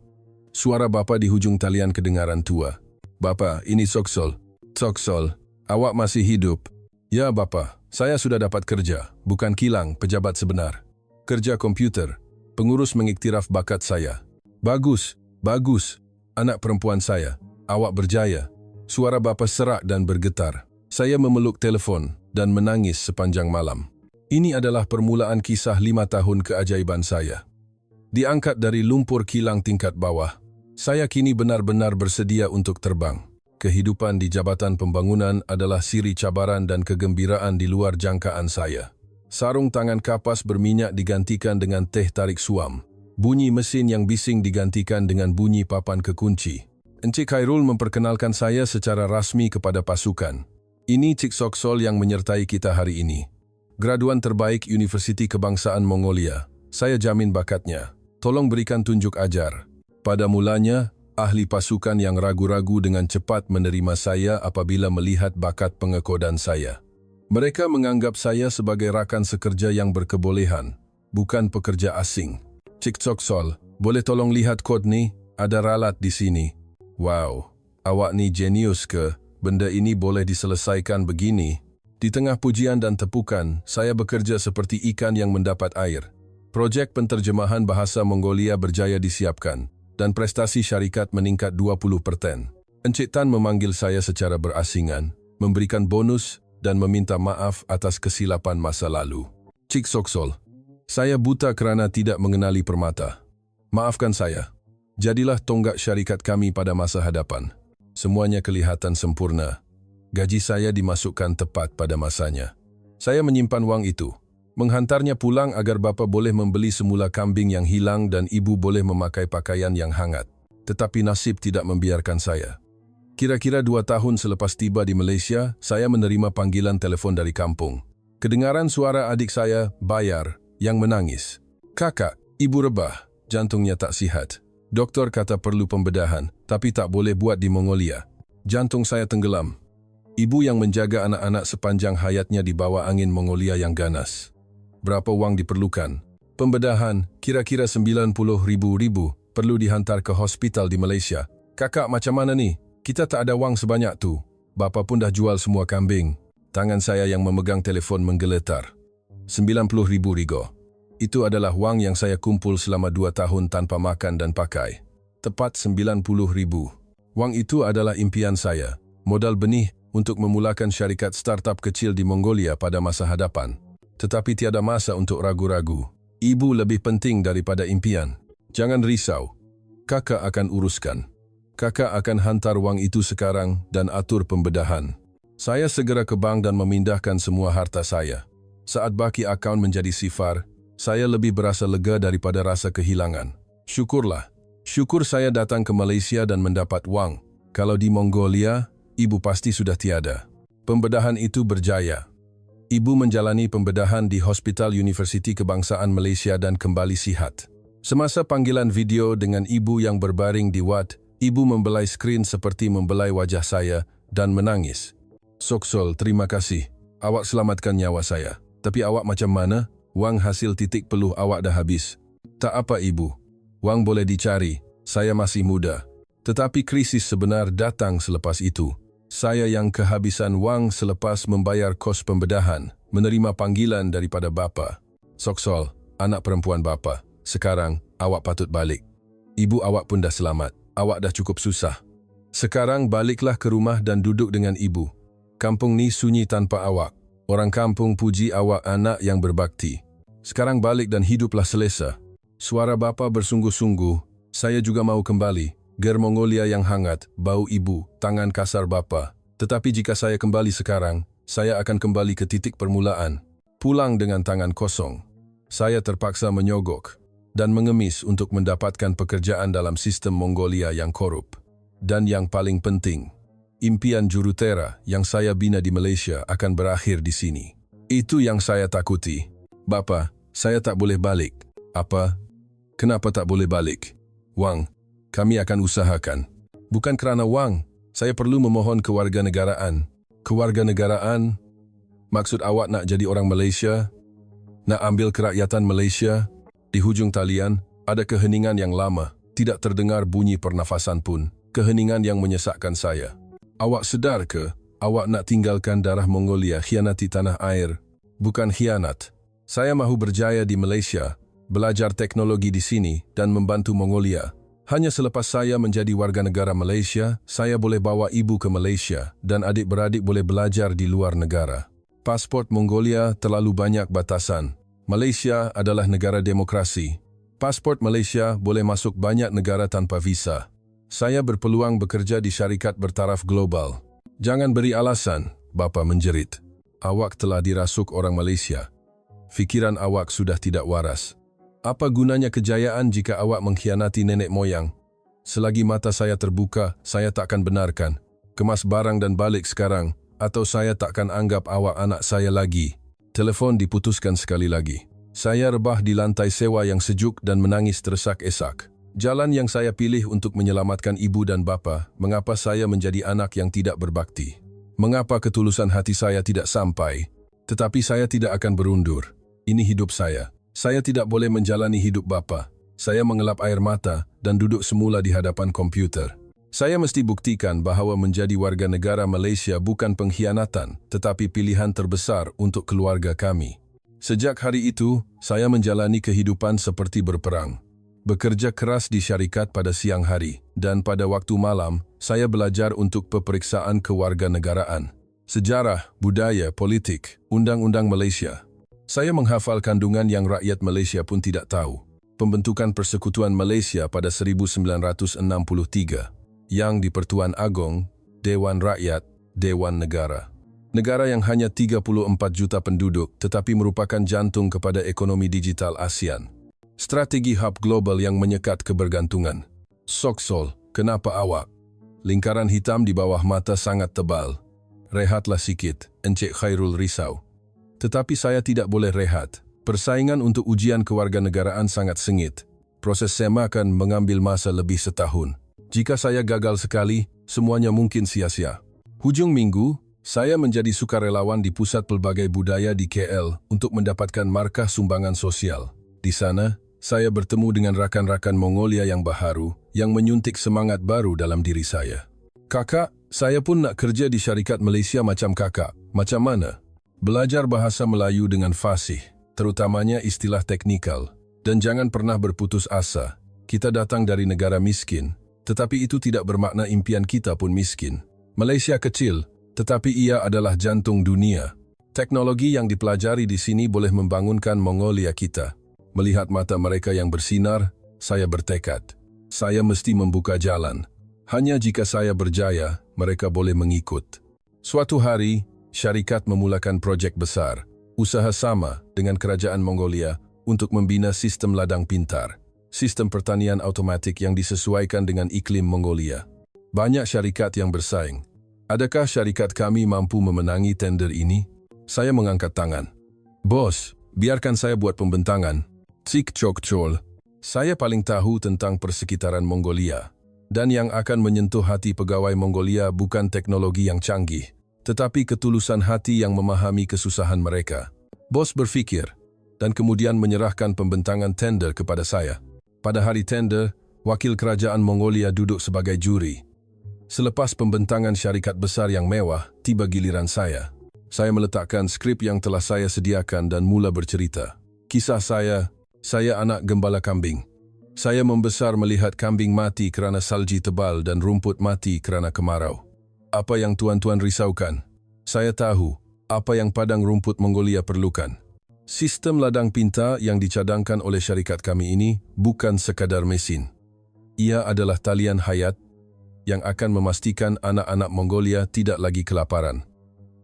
Suara bapa di hujung talian kedengaran tua. "Bapa, ini Tsoksol." "Tsoksol, awak masih hidup?" "Ya bapa, saya sudah dapat kerja, bukan kilang, pejabat sebenar. Kerja komputer, pengurus mengiktiraf bakat saya." Bagus, bagus. Anak perempuan saya, awak berjaya. Suara bapa serak dan bergetar. Saya memeluk telefon dan menangis sepanjang malam. Ini adalah permulaan kisah 5 tahun keajaiban saya. Diangkat dari lumpur kilang tingkat bawah, saya kini benar-benar bersedia untuk terbang. Kehidupan di Jabatan Pembangunan adalah siri cabaran dan kegembiraan di luar jangkaan saya. Sarung tangan kapas berminyak digantikan dengan teh tarik suam. Bunyi mesin yang bising digantikan dengan bunyi papan kekunci. Encik Khairul memperkenalkan saya secara rasmi kepada pasukan. Ini Cik Soksol yang menyertai kita hari ini. Graduan terbaik Universiti Kebangsaan Mongolia. Saya jamin bakatnya. Tolong berikan tunjuk ajar. Pada mulanya, ahli pasukan yang ragu-ragu dengan cepat menerima saya apabila melihat bakat pengekodan saya. Mereka menganggap saya sebagai rakan sekerja yang berkebolehan, bukan pekerja asing. Cik Soksol, boleh tolong lihat kod ni? Ada ralat di sini. Wow, awak ni jenius ke? Benda ini boleh diselesaikan begini. Di tengah pujian dan tepukan, saya bekerja seperti ikan yang mendapat air. Projek penterjemahan bahasa Mongolia berjaya disiapkan, dan prestasi syarikat meningkat 20%. Encik Tan memanggil saya secara berasingan, memberikan bonus dan meminta maaf atas kesilapan masa lalu. Cik Soksol, saya buta kerana tidak mengenali permata. Maafkan saya. Jadilah tonggak syarikat kami pada masa hadapan. Semuanya kelihatan sempurna. Gaji saya dimasukkan tepat pada masanya. Saya menyimpan wang itu, menghantarnya pulang agar bapa boleh membeli semula kambing yang hilang dan ibu boleh memakai pakaian yang hangat. Tetapi nasib tidak membiarkan saya. Kira-kira 2 tahun selepas tiba di Malaysia, saya menerima panggilan telefon dari kampung. Kedengaran suara adik saya, Bayar, yang menangis. Kakak, ibu rebah, jantungnya tak sihat. Doktor kata perlu pembedahan, tapi tak boleh buat di Mongolia. Jantung saya tenggelam. Ibu yang menjaga anak-anak sepanjang hayatnya di bawah angin Mongolia yang ganas. Berapa wang diperlukan? Pembedahan, kira-kira 90,000 perlu dihantar ke hospital di Malaysia. Kakak, macam mana ni? Kita tak ada wang sebanyak tu. Bapa pun dah jual semua kambing. Tangan saya yang memegang telefon menggeletar. 90,000 rigo. Itu adalah wang yang saya kumpul selama 2 tahun tanpa makan dan pakai. Tepat 90,000. Wang itu adalah impian saya. Modal benih untuk memulakan syarikat startup kecil di Mongolia pada masa hadapan. Tetapi tiada masa untuk ragu-ragu. Ibu lebih penting daripada impian. Jangan risau. Kakak akan uruskan. Kakak akan hantar wang itu sekarang dan atur pembedahan. Saya segera ke bank dan memindahkan semua harta saya. Saat baki akaun menjadi sifar, saya lebih berasa lega daripada rasa kehilangan. Syukurlah. Syukur saya datang ke Malaysia dan mendapat wang. Kalau di Mongolia, ibu pasti sudah tiada. Pembedahan itu berjaya. Ibu menjalani pembedahan di Hospital Universiti Kebangsaan Malaysia dan kembali sihat. Semasa panggilan video dengan ibu yang berbaring di wad, ibu membelai skrin seperti membelai wajah saya dan menangis. Soksol, terima kasih. Awak selamatkan nyawa saya. Tapi awak macam mana? Wang hasil titik peluh awak dah habis. Tak apa ibu. Wang boleh dicari. Saya masih muda. Tetapi krisis sebenar datang selepas itu. Saya yang kehabisan wang selepas membayar kos pembedahan, menerima panggilan daripada bapa. Soksol, anak perempuan bapa. Sekarang, awak patut balik. Ibu awak pun dah selamat. Awak dah cukup susah. Sekarang baliklah ke rumah dan duduk dengan ibu. Kampung ni sunyi tanpa awak. Orang kampung puji awak anak yang berbakti. Sekarang balik dan hiduplah selesa. Suara bapa bersungguh-sungguh. Saya juga mau kembali. Ger Mongolia yang hangat, bau ibu, tangan kasar bapa. Tetapi jika saya kembali sekarang, saya akan kembali ke titik permulaan. Pulang dengan tangan kosong. Saya terpaksa menyogok dan mengemis untuk mendapatkan pekerjaan dalam sistem Mongolia yang korup. Dan yang paling penting, impian jurutera yang saya bina di Malaysia akan berakhir di sini. Itu yang saya takuti. Bapa, saya tak boleh balik. Apa? Kenapa tak boleh balik? Wang, kami akan usahakan. Bukan kerana wang, saya perlu memohon kewarganegaraan. Kewarganegaraan? Maksud awak nak jadi orang Malaysia? Nak ambil kerakyatan Malaysia? Di hujung talian, ada keheningan yang lama. Tidak terdengar bunyi pernafasan pun. Keheningan yang menyesakkan saya. Awak sedar ke? Awak nak tinggalkan darah Mongolia, khianati tanah air? Bukan khianat. Saya mahu berjaya di Malaysia, belajar teknologi di sini dan membantu Mongolia. Hanya selepas saya menjadi warga negara Malaysia, saya boleh bawa ibu ke Malaysia dan adik-beradik boleh belajar di luar negara. Pasport Mongolia terlalu banyak batasan. Malaysia adalah negara demokrasi. Pasport Malaysia boleh masuk banyak negara tanpa visa. Saya berpeluang bekerja di syarikat bertaraf global. Jangan beri alasan, bapa menjerit. Awak telah dirasuk orang Malaysia. Fikiran awak sudah tidak waras. Apa gunanya kejayaan jika awak mengkhianati nenek moyang? Selagi mata saya terbuka, saya takkan benarkan. Kemas barang dan balik sekarang, atau saya takkan anggap awak anak saya lagi. Telefon diputuskan sekali lagi. Saya rebah di lantai sewa yang sejuk dan menangis tersak-esak. Jalan yang saya pilih untuk menyelamatkan ibu dan bapa, mengapa saya menjadi anak yang tidak berbakti? Mengapa ketulusan hati saya tidak sampai? Tetapi saya tidak akan berundur. Ini hidup saya. Saya tidak boleh menjalani hidup bapa. Saya mengelap air mata dan duduk semula di hadapan komputer. Saya mesti buktikan bahawa menjadi warga negara Malaysia bukan pengkhianatan, tetapi pilihan terbesar untuk keluarga kami. Sejak hari itu, saya menjalani kehidupan seperti berperang. Bekerja keras di syarikat pada siang hari, dan pada waktu malam, saya belajar untuk peperiksaan kewarganegaraan, sejarah, budaya, politik, undang-undang Malaysia. Saya menghafal kandungan yang rakyat Malaysia pun tidak tahu. Pembentukan Persekutuan Malaysia pada 1963, yang di-Pertuan Agong, Dewan Rakyat, Dewan Negara. Negara yang hanya 34 juta penduduk tetapi merupakan jantung kepada ekonomi digital ASEAN. Strategi hub global yang menyekat kebergantungan. Soksol, kenapa awak? Lingkaran hitam di bawah mata sangat tebal. Rehatlah sikit, Encik Khairul risau. Tetapi saya tidak boleh rehat. Persaingan untuk ujian kewarganegaraan sangat sengit. Proses SEMA akan mengambil masa lebih setahun. Jika saya gagal sekali, semuanya mungkin sia-sia. Hujung minggu, saya menjadi sukarelawan di Pusat Pelbagai Budaya di KL untuk mendapatkan markah sumbangan sosial. Di sana, saya bertemu dengan rakan-rakan Mongolia yang baharu, yang menyuntik semangat baru dalam diri saya. Kakak, saya pun nak kerja di syarikat Malaysia macam kakak. Macam mana? Belajar bahasa Melayu dengan fasih, terutamanya istilah teknikal. Dan jangan pernah berputus asa. Kita datang dari negara miskin, tetapi itu tidak bermakna impian kita pun miskin. Malaysia kecil, tetapi ia adalah jantung dunia. Teknologi yang dipelajari di sini boleh membangunkan Mongolia kita. Melihat mata mereka yang bersinar, saya bertekad. Saya mesti membuka jalan. Hanya jika saya berjaya, mereka boleh mengikut. Suatu hari, syarikat memulakan projek besar, usaha sama dengan kerajaan Mongolia untuk membina sistem ladang pintar, sistem pertanian automatik yang disesuaikan dengan iklim Mongolia. Banyak syarikat yang bersaing. Adakah syarikat kami mampu memenangi tender ini? Saya mengangkat tangan. Bos, biarkan saya buat pembentangan. Cik Chok Chol. Saya paling tahu tentang persekitaran Mongolia. Dan yang akan menyentuh hati pegawai Mongolia bukan teknologi yang canggih, tetapi ketulusan hati yang memahami kesusahan mereka. Bos berfikir, dan kemudian menyerahkan pembentangan tender kepada saya. Pada hari tender, wakil kerajaan Mongolia duduk sebagai juri. Selepas pembentangan syarikat besar yang mewah, tiba giliran saya. Saya meletakkan skrip yang telah saya sediakan dan mula bercerita. Kisah saya anak gembala kambing. Saya membesar melihat kambing mati kerana salji tebal dan rumput mati kerana kemarau. Apa yang tuan-tuan risaukan? Saya tahu apa yang padang rumput Mongolia perlukan. Sistem ladang pintar yang dicadangkan oleh syarikat kami ini bukan sekadar mesin. Ia adalah talian hayat yang akan memastikan anak-anak Mongolia tidak lagi kelaparan.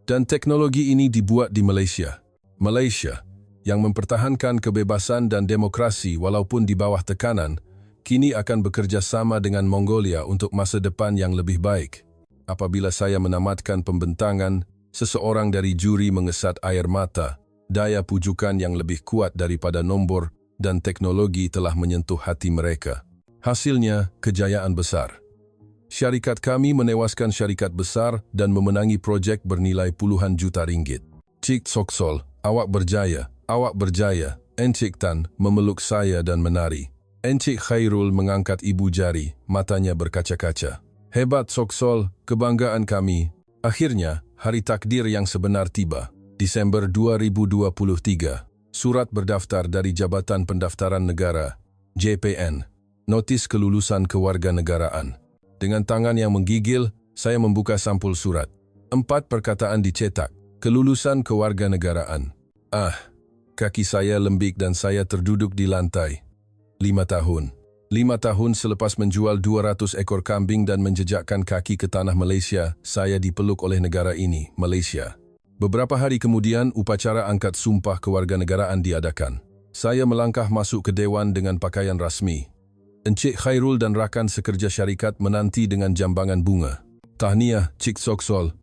Dan teknologi ini dibuat di Malaysia. Malaysia, yang mempertahankan kebebasan dan demokrasi walaupun di bawah tekanan, kini akan bekerja sama dengan Mongolia untuk masa depan yang lebih baik. Apabila saya menamatkan pembentangan, seseorang dari juri mengesat air mata. Daya pujukan yang lebih kuat daripada nombor dan teknologi telah menyentuh hati mereka. Hasilnya, kejayaan besar. Syarikat kami menewaskan syarikat besar dan memenangi projek bernilai puluhan juta ringgit. Cik Soksol, awak berjaya. Encik Tan memeluk saya dan menari. Encik Khairul mengangkat ibu jari, matanya berkaca-kaca. Hebat Soksol, kebanggaan kami. Akhirnya, hari takdir yang sebenar tiba. Disember 2023, surat berdaftar dari Jabatan Pendaftaran Negara, JPN. Notis kelulusan kewarganegaraan. Dengan tangan yang menggigil, saya membuka sampul surat. 4 perkataan dicetak. Kelulusan kewarganegaraan. Kaki saya lembik dan saya terduduk di lantai. 5 tahun. 5 tahun selepas menjual 200 ekor kambing dan menjejakkan kaki ke tanah Malaysia, saya dipeluk oleh negara ini, Malaysia. Beberapa hari kemudian, upacara angkat sumpah kewarganegaraan diadakan. Saya melangkah masuk ke Dewan dengan pakaian rasmi. Encik Khairul dan rakan sekerja syarikat menanti dengan jambangan bunga. Tahniah, Cik Soksol.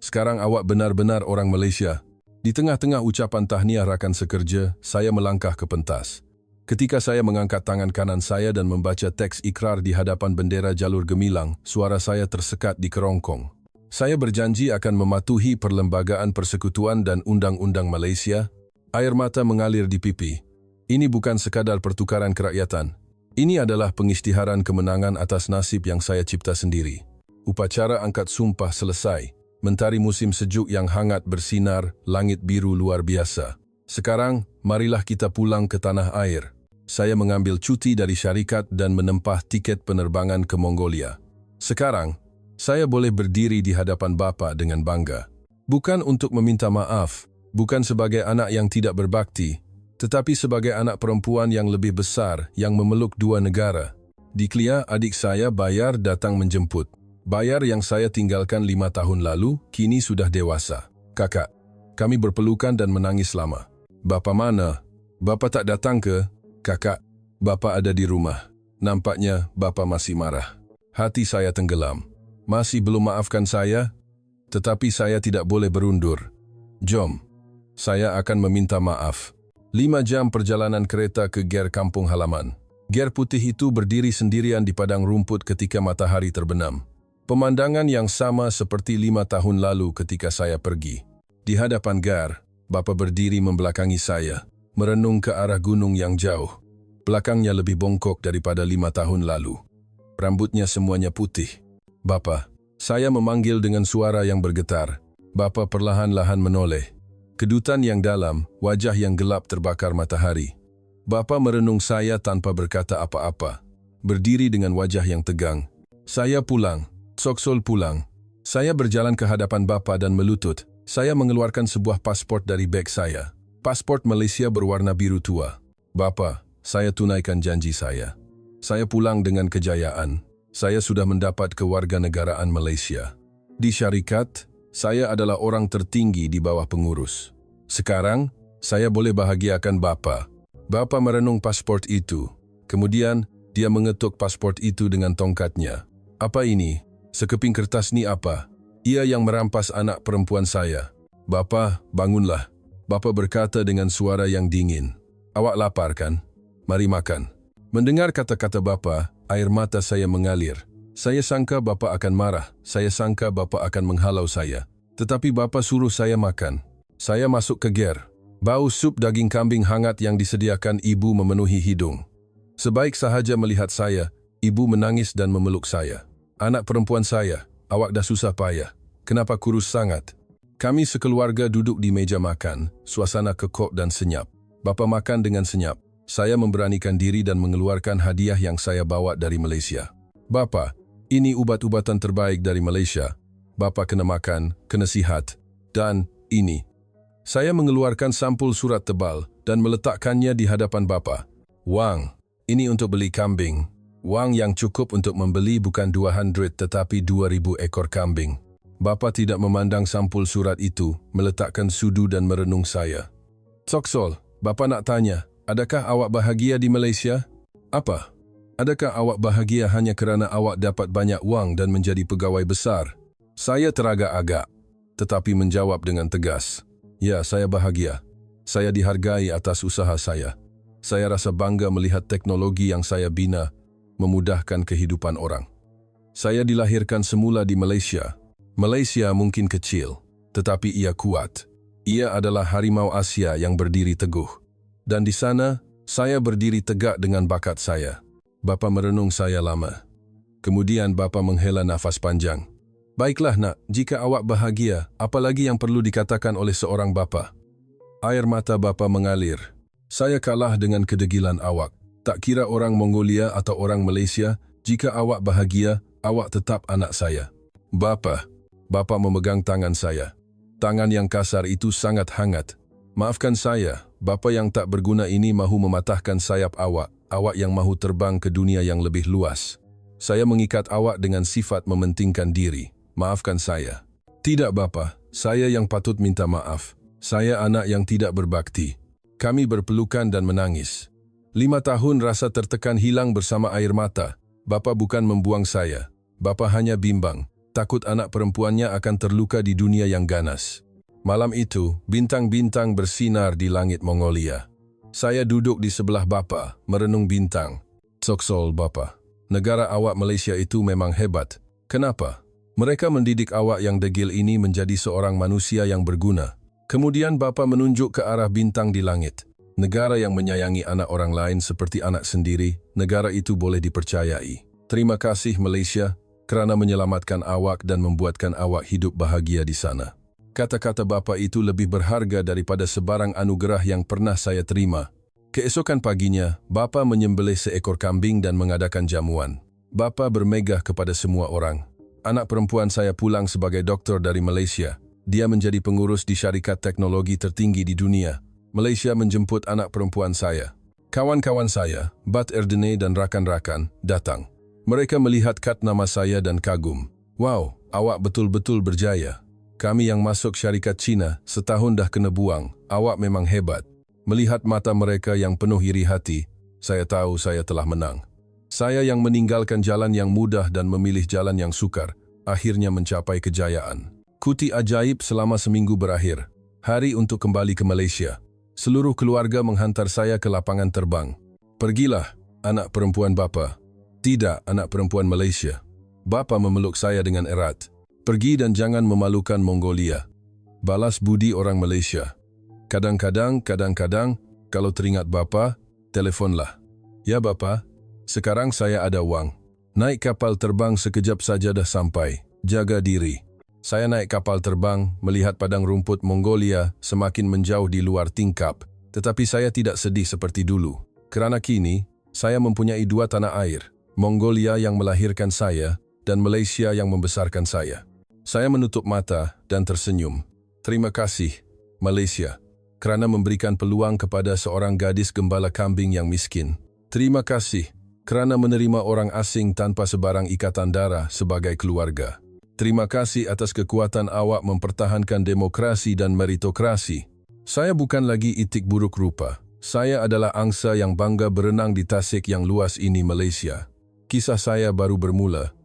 Sekarang awak benar-benar orang Malaysia. Di tengah-tengah ucapan tahniah rakan sekerja, saya melangkah ke pentas. Ketika saya mengangkat tangan kanan saya dan membaca teks ikrar di hadapan bendera jalur gemilang, suara saya tersekat di kerongkong. Saya berjanji akan mematuhi Perlembagaan Persekutuan dan Undang-Undang Malaysia. Air mata mengalir di pipi. Ini bukan sekadar pertukaran kerakyatan. Ini adalah pengisytiharan kemenangan atas nasib yang saya cipta sendiri. Upacara angkat sumpah selesai. Mentari musim sejuk yang hangat bersinar, langit biru luar biasa. Sekarang, marilah kita pulang ke tanah air. Saya mengambil cuti dari syarikat dan menempah tiket penerbangan ke Mongolia. Sekarang, saya boleh berdiri di hadapan Bapa dengan bangga. Bukan untuk meminta maaf, bukan sebagai anak yang tidak berbakti, tetapi sebagai anak perempuan yang lebih besar yang memeluk 2 negara. Diklia, adik saya Bayar datang menjemput. Bayar yang saya tinggalkan 5 tahun lalu, kini sudah dewasa. Kakak, kami berpelukan dan menangis lama. Bapa mana? Bapa tak datang ke? Kakak, Bapa ada di rumah. Nampaknya Bapa masih marah. Hati saya tenggelam. Masih belum maafkan saya? Tetapi saya tidak boleh berundur. Jom, saya akan meminta maaf. 5 jam perjalanan kereta ke ger kampung halaman. Ger putih itu berdiri sendirian di padang rumput ketika matahari terbenam. Pemandangan yang sama seperti 5 tahun lalu ketika saya pergi. Di hadapan ger, Bapa berdiri membelakangi saya, merenung ke arah gunung yang jauh. Belakangnya lebih bongkok daripada 5 tahun lalu. Rambutnya semuanya putih. Bapa, saya memanggil dengan suara yang bergetar. Bapa perlahan-lahan menoleh. Kedutan yang dalam, wajah yang gelap terbakar matahari. Bapa merenung saya tanpa berkata apa-apa. Berdiri dengan wajah yang tegang. Saya pulang. Soksol pulang. Saya berjalan ke hadapan Bapa dan melutut. Saya mengeluarkan sebuah pasport dari beg saya. Pasport Malaysia berwarna biru tua. Bapa, saya tunaikan janji saya. Saya pulang dengan kejayaan. Saya sudah mendapat kewarganegaraan Malaysia. Di syarikat, saya adalah orang tertinggi di bawah pengurus. Sekarang, saya boleh bahagiakan Bapa. Bapa merenung pasport itu. Kemudian, dia mengetuk pasport itu dengan tongkatnya. Apa ini? Sekeping kertas ni apa? Ia yang merampas anak perempuan saya. Bapa, bangunlah. Bapa berkata dengan suara yang dingin. Awak lapar kan? Mari makan. Mendengar kata-kata Bapa, air mata saya mengalir. Saya sangka Bapa akan marah. Saya sangka Bapa akan menghalau saya. Tetapi Bapa suruh saya makan. Saya masuk ke ger. Bau sup daging kambing hangat yang disediakan ibu memenuhi hidung. Sebaik sahaja melihat saya, ibu menangis dan memeluk saya. Anak perempuan saya, awak dah susah payah. Kenapa kurus sangat? Kami sekeluarga duduk di meja makan, suasana kekok dan senyap. Bapa makan dengan senyap. Saya memberanikan diri dan mengeluarkan hadiah yang saya bawa dari Malaysia. Bapa, ini ubat-ubatan terbaik dari Malaysia. Bapa kena makan, kena sihat. Dan ini. Saya mengeluarkan sampul surat tebal dan meletakkannya di hadapan Bapa. Wang, ini untuk beli kambing. Wang yang cukup untuk membeli bukan 200 tetapi 2000 ekor kambing. Bapa tidak memandang sampul surat itu, meletakkan sudu dan merenung saya. Soksol, Bapa nak tanya, adakah awak bahagia di Malaysia? Apa? Adakah awak bahagia hanya kerana awak dapat banyak wang dan menjadi pegawai besar? Saya teragak-agak, tetapi menjawab dengan tegas. Ya, saya bahagia. Saya dihargai atas usaha saya. Saya rasa bangga melihat teknologi yang saya bina memudahkan kehidupan orang. Saya dilahirkan semula di Malaysia. Malaysia mungkin kecil, tetapi ia kuat. Ia adalah harimau Asia yang berdiri teguh. Dan di sana, saya berdiri tegak dengan bakat saya. Bapa merenung saya lama. Kemudian Bapa menghela nafas panjang. Baiklah nak, jika awak bahagia, apalagi yang perlu dikatakan oleh seorang bapa? Air mata Bapa mengalir. Saya kalah dengan kedegilan awak. Tak kira orang Mongolia atau orang Malaysia, jika awak bahagia, awak tetap anak saya. Bapa. Bapa memegang tangan saya. Tangan yang kasar itu sangat hangat. Maafkan saya, bapa yang tak berguna ini mahu mematahkan sayap awak yang mahu terbang ke dunia yang lebih luas. Saya mengikat awak dengan sifat mementingkan diri. Maafkan saya. Tidak bapa, saya yang patut minta maaf. Saya anak yang tidak berbakti. Kami berpelukan dan menangis. 5 tahun rasa tertekan hilang bersama air mata. Bapa bukan membuang saya. Bapa hanya bimbang. Takut anak perempuannya akan terluka di dunia yang ganas. Malam itu, bintang-bintang bersinar di langit Mongolia. Saya duduk di sebelah bapa, merenung bintang. Soksol bapa, negara awak Malaysia itu memang hebat. Kenapa? Mereka mendidik awak yang degil ini menjadi seorang manusia yang berguna. Kemudian bapa menunjuk ke arah bintang di langit. Negara yang menyayangi anak orang lain seperti anak sendiri, negara itu boleh dipercayai. Terima kasih Malaysia, kerana menyelamatkan awak dan membuatkan awak hidup bahagia di sana. Kata-kata bapa itu lebih berharga daripada sebarang anugerah yang pernah saya terima. Keesokan paginya, bapa menyembelih seekor kambing dan mengadakan jamuan. Bapa bermegah kepada semua orang. Anak perempuan saya pulang sebagai doktor dari Malaysia. Dia menjadi pengurus di syarikat teknologi tertinggi di dunia. Malaysia menjemput anak perempuan saya. Kawan-kawan saya, Bat Erdene dan rakan-rakan, datang. Mereka melihat kad nama saya dan kagum. Wow, awak betul-betul berjaya. Kami yang masuk syarikat Cina, setahun dah kena buang. Awak memang hebat. Melihat mata mereka yang penuh iri hati, saya tahu saya telah menang. Saya yang meninggalkan jalan yang mudah dan memilih jalan yang sukar, akhirnya mencapai kejayaan. Kuti ajaib selama seminggu berakhir. Hari untuk kembali ke Malaysia. Seluruh keluarga menghantar saya ke lapangan terbang. Pergilah, anak perempuan bapa. Tidak, anak perempuan Malaysia. Bapa memeluk saya dengan erat. Pergi dan jangan memalukan Mongolia. Balas budi orang Malaysia. Kadang-kadang, kalau teringat bapa, telefonlah. Ya bapa, sekarang saya ada wang. Naik kapal terbang sekejap saja dah sampai. Jaga diri. Saya naik kapal terbang, melihat padang rumput Mongolia semakin menjauh di luar tingkap. Tetapi saya tidak sedih seperti dulu. Kerana kini, saya mempunyai 2 tanah air. Mongolia yang melahirkan saya, dan Malaysia yang membesarkan saya. Saya menutup mata dan tersenyum. Terima kasih, Malaysia, kerana memberikan peluang kepada seorang gadis gembala kambing yang miskin. Terima kasih, kerana menerima orang asing tanpa sebarang ikatan darah sebagai keluarga. Terima kasih atas kekuatan awak mempertahankan demokrasi dan meritokrasi. Saya bukan lagi itik buruk rupa. Saya adalah angsa yang bangga berenang di tasik yang luas ini Malaysia. Kisah saya baru bermula.